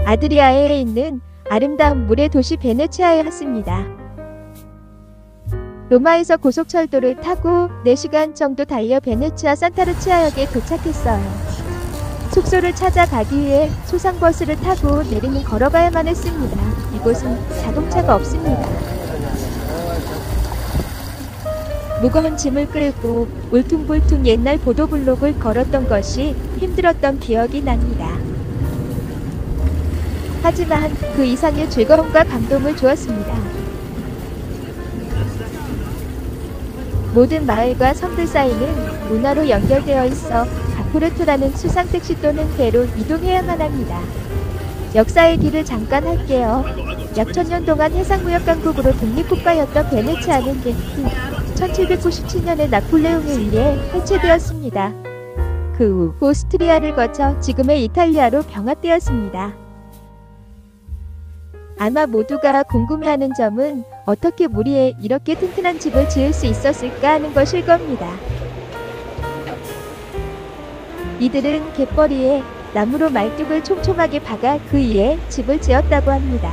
아드리아해에 있는 아름다운 물의 도시 베네치아에 왔습니다. 로마에서 고속철도를 타고 4시간 정도 달려 베네치아 산타루치아역에 도착했어요. 숙소를 찾아가기 위해 소상버스를 타고 내리는 걸어가야만 했습니다. 이곳은 자동차가 없습니다. 무거운 짐을 끌고 울퉁불퉁 옛날 보도블록을 걸었던 것이 힘들었던 기억이 납니다. 하지만 그 이상의 즐거움과 감동을 주었습니다. 모든 마을과 섬들 사이는 운하로 연결되어 있어 가포르토라는 수상택시 또는 배로 이동해야만 합니다. 역사의 길을 잠깐 할게요. 약 1000년 동안 해상무역강국으로 독립국가였던 베네치아는 1797년에 나폴레옹에 의해 해체되었습니다. 그 후 오스트리아를 거쳐 지금의 이탈리아로 병합되었습니다. 아마 모두가 궁금해하는 점은 어떻게 무리에 이렇게 튼튼한 집을 지을 수 있었을까 하는 것일 겁니다. 이들은 갯벌이에 나무로 말뚝을 촘촘하게 박아 그 위에 집을 지었다고 합니다.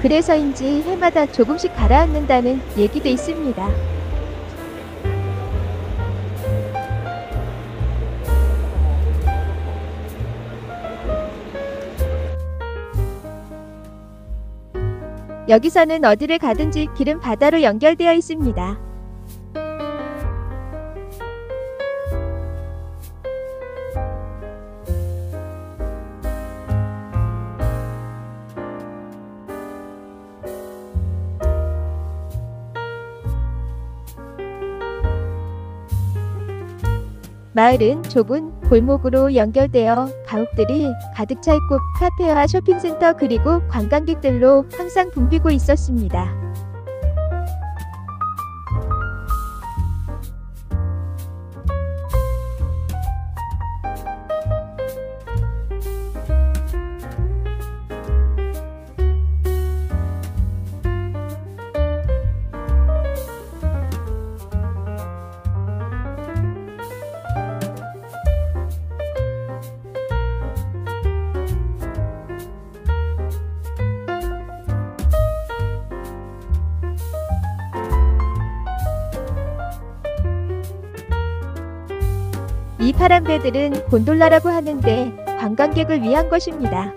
그래서인지 해마다 조금씩 가라앉는다는 얘기도 있습니다. 여기서는 어디를 가든지 길은 바다로 연결되어 있습니다. 마을은 좁은 골목으로 연결되어 가옥들이 가득 차 있고 카페와 쇼핑센터 그리고 관광객들로 항상 붐비고 있었습니다. 이 파란 배들은 곤돌라라고 하는데 관광객을 위한 것입니다.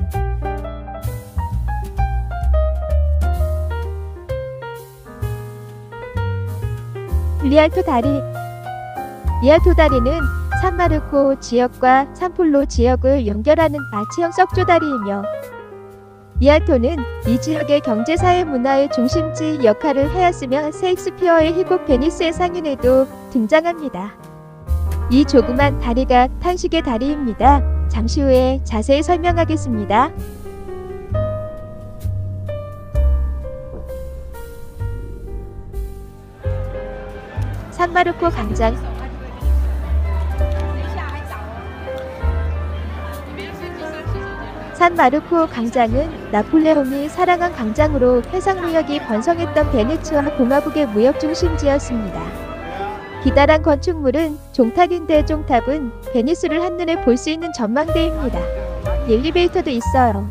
리알토 다리. 리알토 다리는 산마르코 지역과 산폴로 지역을 연결하는 마취형 석조다리이며 리알토는 이 지역의 경제, 사회, 문화의 중심지 역할을 하였으며 셰익스피어의 희곡 베니스의 상인에도 등장합니다. 이 조그만 다리가 탄식의 다리입니다. 잠시 후에 자세히 설명하겠습니다. 산마르코 광장. 산마르코 광장은 나폴레옹이 사랑한 광장으로 해상무역이 번성했던 베네치아 공화국의 무역 중심지였습니다. 기다란 건축물은 종탑인데 종탑은 베니스를 한눈에 볼 수 있는 전망대입니다. 엘리베이터도 있어요.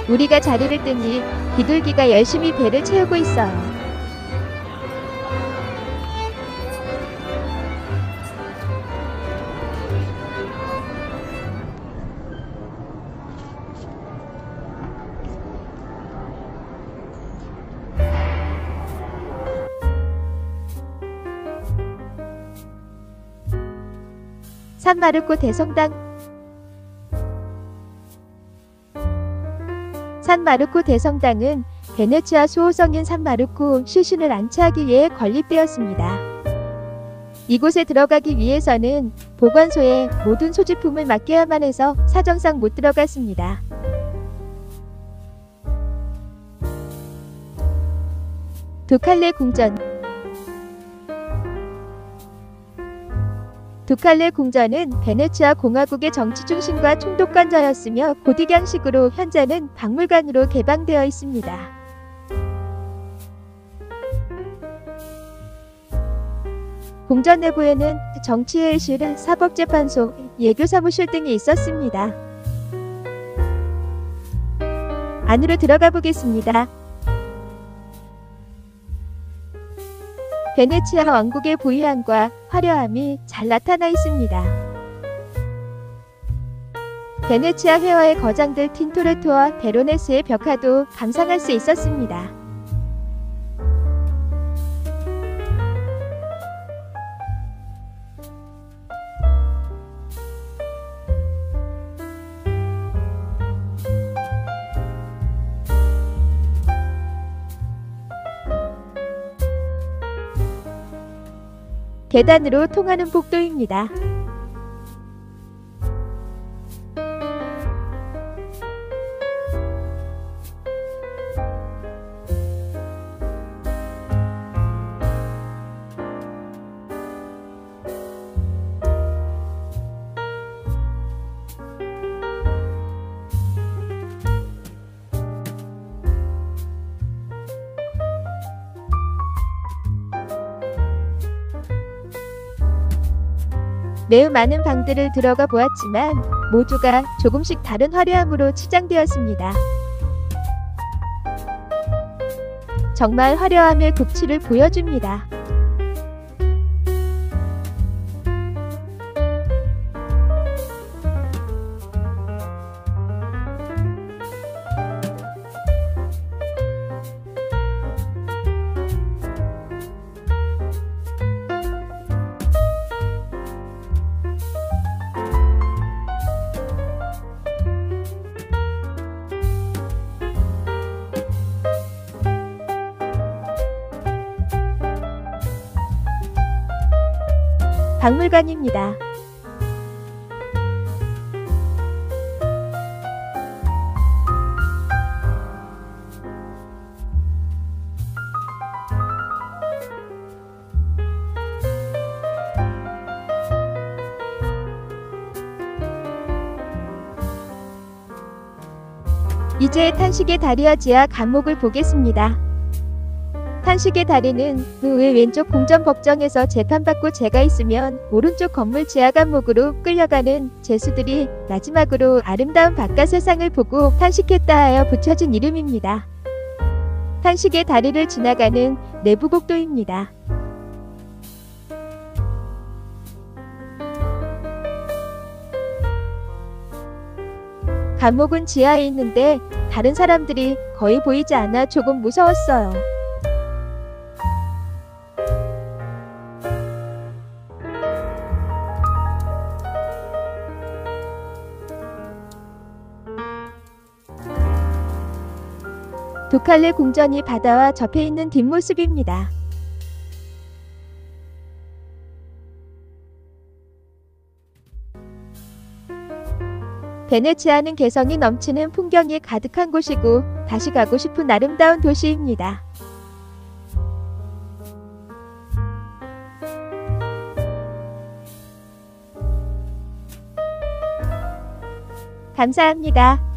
우리가 자리를 뜨니 비둘기가 열심히 배를 채우고 있어요. 산마르코 대성당. 산마르코 대성당은 베네치아 수호성인 산마르코 시신을 안치하기 위해 건립되었습니다. 이곳에 들어가기 위해서는 보관소에 모든 소지품을 맡겨야만 해서 사정상 못 들어갔습니다. 두칼레 궁전. 두칼레 궁전은 베네치아 공화국의 정치 중심과 총독관저였으며 고딕양식으로 현재는 박물관으로 개방되어 있습니다. 궁전 내부에는 정치회의실, 사법재판소, 예교사무실 등이 있었습니다. 안으로 들어가 보겠습니다. 베네치아 왕국의 부유함과 화려함이 잘 나타나 있습니다. 베네치아 회화의 거장들 틴토레토와 베로네스의 벽화도 감상할 수 있었습니다. 계단으로 통하는 복도입니다. 매우 많은 방들을 들어가 보았지만 모두가 조금씩 다른 화려함으로 치장되었습니다. 정말 화려함의 극치를 보여줍니다. 박물관입니다. 이제 탄식의 다리와 지하 감옥을 보겠습니다. 탄식의 다리는 그 외 왼쪽 궁전 법정에서 재판받고 제가 있으면 오른쪽 건물 지하 감옥으로 끌려가는 죄수들이 마지막으로 아름다운 바깥 세상을 보고 탄식했다 하여 붙여진 이름입니다. 탄식의 다리를 지나가는 내부 복도입니다. 감옥은 지하에 있는데 다른 사람들이 거의 보이지 않아 조금 무서웠어요. 두칼레 궁전이 바다와 접해 있는 뒷모습입니다. 베네치아는 개성이 넘치는 풍경이 가득한 곳이고 다시 가고 싶은 아름다운 도시입니다. 감사합니다.